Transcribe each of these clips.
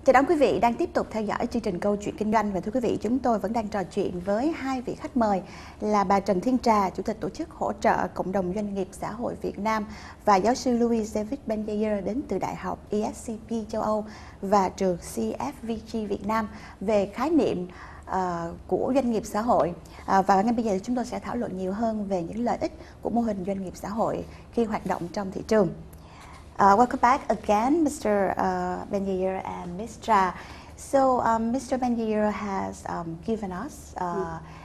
Chào đón quý vị đang tiếp tục theo dõi chương trình Câu chuyện kinh doanh. Và thưa quý vị, chúng tôi vẫn đang trò chuyện với hai vị khách mời là bà Trần Thiên Trà, Chủ tịch Tổ chức Hỗ trợ Cộng đồng Doanh nghiệp Xã hội Việt Nam, và giáo sư Louis David Benjayer đến từ Đại học ESCP châu Âu và trường CFVG Việt Nam về khái niệm của doanh nghiệp xã hội. Và ngay bây giờ chúng tôi sẽ thảo luận nhiều hơn về những lợi ích của mô hình doanh nghiệp xã hội khi hoạt động trong thị trường. Welcome back again, Mr. Benjayer and Ms. Tra. So, Mr. Benjayer has given us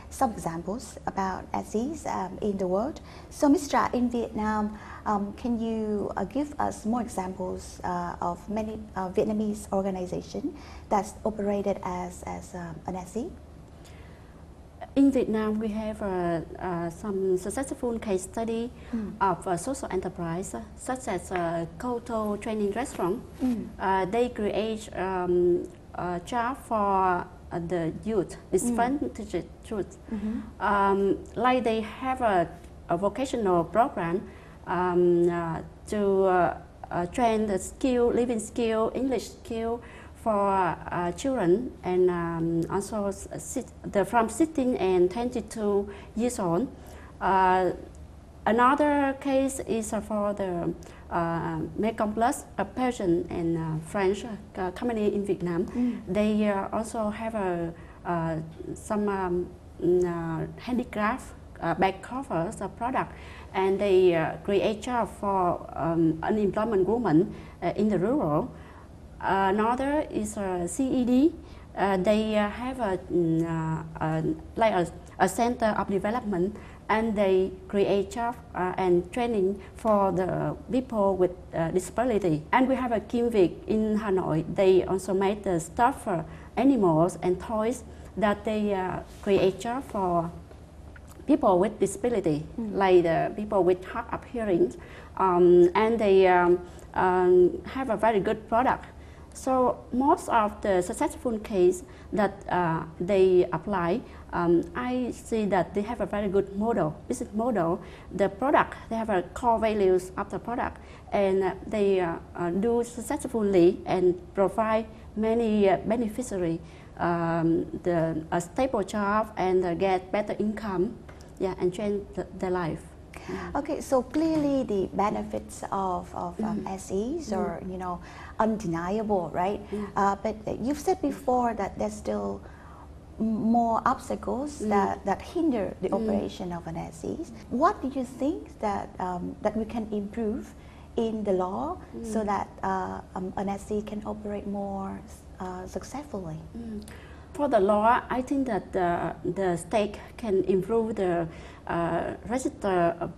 some examples about SEs in the world. So, Ms. Tra, in Vietnam, can you give us more examples of many Vietnamese organizations that's operated as an SE? In Vietnam, we have some successful case study of social enterprise, such as Koto Training Restaurant. They create a job for the youth, disadvantaged youth. Like they have a vocational program to train the skill, living skill, English skill, for children, and also from 16 and 22 years old. Another case is for the Mekong Plus, a Persian and French company in Vietnam. They also have some handicraft back covers product, and they create job for unemployment women in the rural. Another is CED. They have a center of development, and they create job and training for the people with disability. And we have a Kim Việt in Hanoi. They also make the stuff for animals and toys that they create job for people with disability, like the people with hard of hearing, and they have a very good product. So most of the successful case that they apply, I see that they have a very good model, business model. The product, they have a core values of the product, and they do successfully and provide many beneficiaries a stable job and get better income, and change their life. Okay, so clearly the benefits of SEs are, undeniable, right? But you've said before that there's still more obstacles that hinder the operation of an SEs. What do you think that that we can improve in the law so that an SE can operate more successfully? For the law, I think that the state can improve the register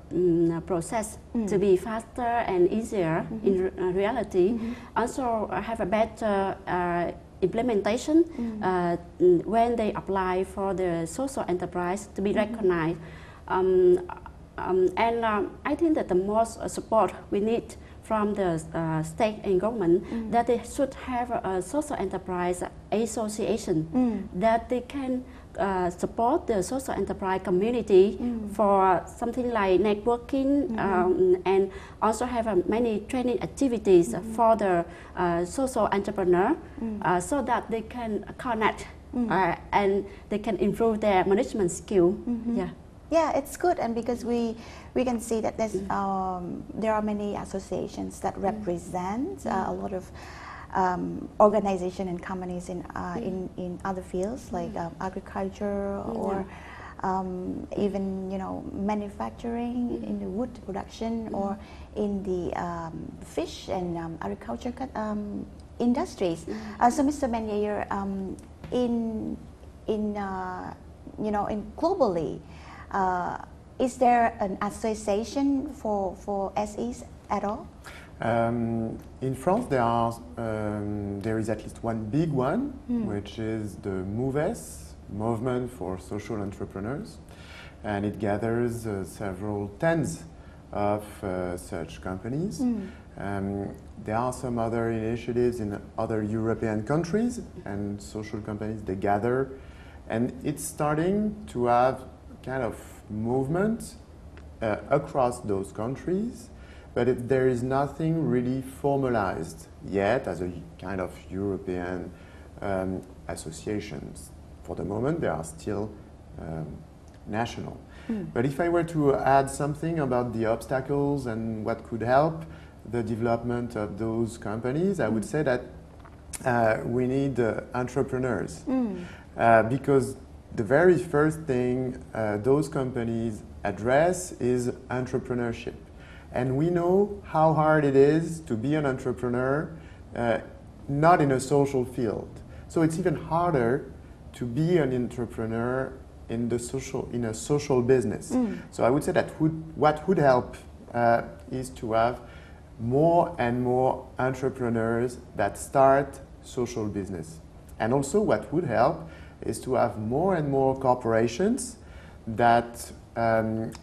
process to be faster and easier in reality. Also have a better implementation when they apply for the social enterprise to be recognized. And I think that the most support we need from the state and government, that they should have a social enterprise association, that they can support the social enterprise community for something like networking, and also have many training activities for the social entrepreneur, so that they can connect and they can improve their management skill. Yeah, it's good, and because we can see that there are many associations that represent a lot of organizations and companies in other fields like agriculture or even manufacturing, in the wood production, or in the fish and agriculture industries. So, Mr. Benjayer, in globally, is there an association for SEs at all? In France, there is at least one big one, which is the MOVES, Movement for Social Entrepreneurs, and it gathers several tens of such companies. There are some other initiatives in other European countries, and social companies, they gather, and it's starting to have kind of movement across those countries but there is nothing really formalized yet as a kind of European associations. For the moment, they are still national. But if I were to add something about the obstacles and what could help the development of those companies, I would say that we need entrepreneurs. Because the very first thing those companies address is entrepreneurship. And we know how hard it is to be an entrepreneur, not in a social field. So it's even harder to be an entrepreneur in a social business. So I would say that what would help is to have more and more entrepreneurs that start social business. And also what would help is to have more and more corporations that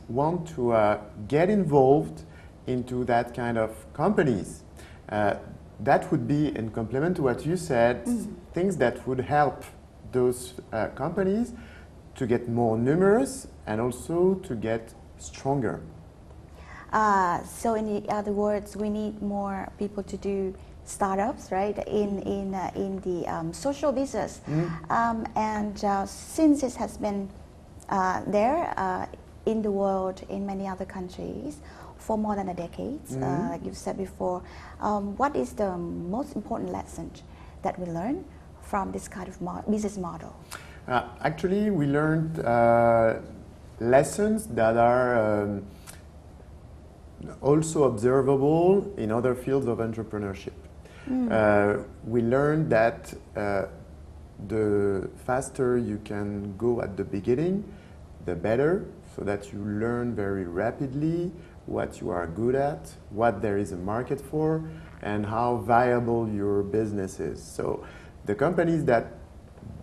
want to get involved into that kind of companies. That would be, in complement to what you said, things that would help those companies to get more numerous and also to get stronger. So in other words, we need more people to do startups, right, in the social business. And since it has been there in the world, in many other countries, for more than a decade, like you said before, what is the most important lesson that we learn from this kind of business model? Actually, we learned lessons that are also observable in other fields of entrepreneurship. We learned that the faster you can go at the beginning, the better, so that you learn very rapidly what you are good at, what there is a market for, and how viable your business is. So the companies that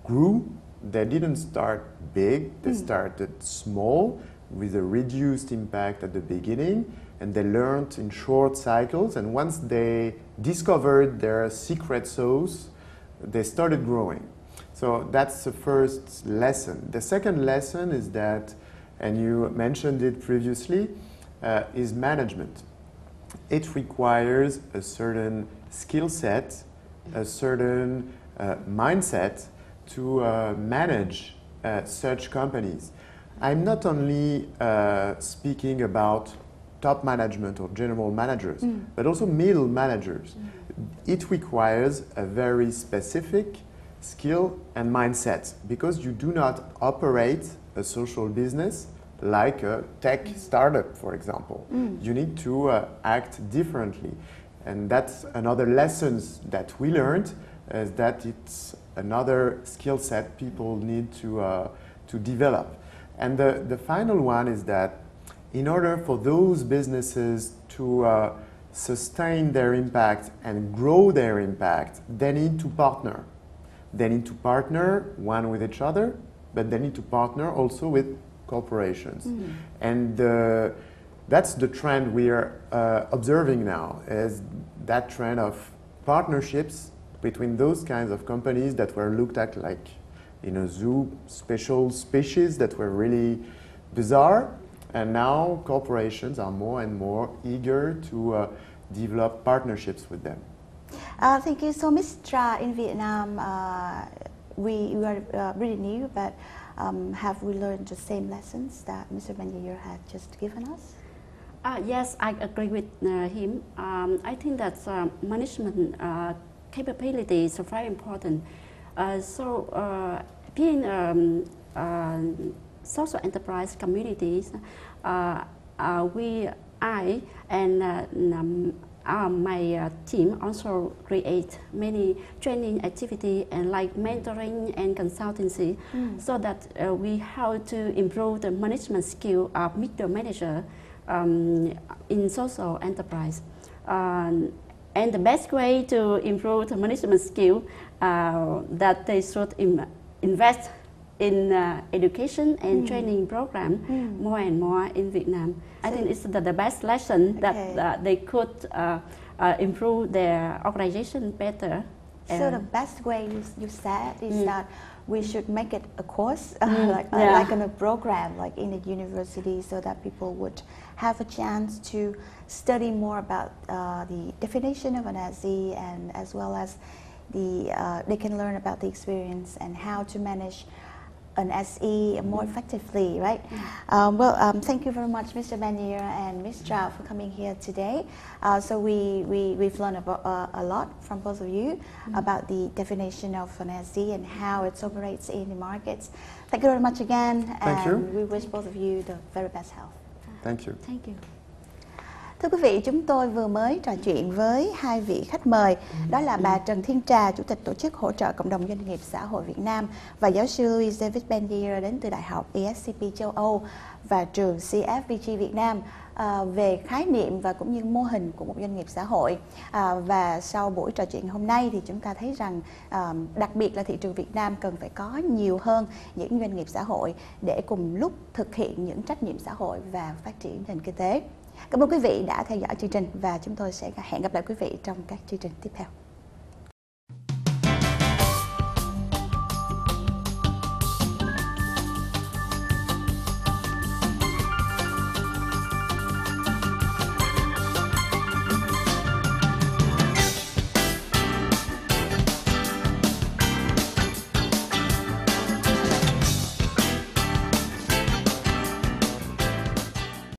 grew, they didn't start big, they started small with a reduced impact at the beginning, and they learned in short cycles, and once they discovered their secret sauce, they started growing. So that's the first lesson. The second lesson is that, and you mentioned it previously, is management. It requires a certain skill set, a certain mindset to manage such companies. I'm not only speaking about top management or general managers, but also middle managers. It requires a very specific skill and mindset, because you do not operate a social business like a tech startup, for example. You need to act differently. And that's another lesson that we learned, is that it's another skill set people need to develop. And the final one is that in order for those businesses to sustain their impact and grow their impact, they need to partner. They need to partner one with each other, but they need to partner also with corporations. And that's the trend we are observing now, is that trend of partnerships between those kinds of companies that were looked at like in a zoo, special species that were really bizarre. And now corporations are more and more eager to develop partnerships with them. Thank you. So, Mr. In Vietnam, we are really new, but have we learned the same lessons that Mr. Banyer had just given us? Yes, I agree with him. I think that management capabilities are very important. Being social enterprise communities, I and my team also create many training activity and like mentoring and consultancy, so that we help to improve the management skill of middle manager in social enterprise. And the best way to improve the management skill, that they should invest in education and training program more and more in Vietnam. I think it's the best lesson that they could improve their organization better. So the best way you said is that we should make it a course, like in a program, like in a university, so that people would have a chance to study more about the definition of an SE, and as well as they can learn about the experience and how to manage an SE more effectively, right? Thank you very much, Mr. Banier and Ms. Zhao, for coming here today. So we've learned about, a lot from both of you about the definition of an SE and how it operates in the markets. Thank you very much again, and we wish both of you the very best health. Thank you. Thank you. Thưa quý vị, chúng tôi vừa mới trò chuyện với hai vị khách mời, đó là bà Trần Thiên Trà, Chủ tịch Tổ chức Hỗ trợ Cộng đồng Doanh nghiệp Xã hội Việt Nam, và giáo sư Louis David Bendier đến từ Đại học ESCP châu Âu và trường CFVG Việt Nam về khái niệm và cũng như mô hình của một doanh nghiệp xã hội. Và sau buổi trò chuyện hôm nay thì chúng ta thấy rằng đặc biệt là thị trường Việt Nam cần phải có nhiều hơn những doanh nghiệp xã hội để cùng lúc thực hiện những trách nhiệm xã hội và phát triển nền kinh tế. Cảm ơn quý vị đã theo dõi chương trình và chúng tôi sẽ hẹn gặp lại quý vị trong các chương trình tiếp theo.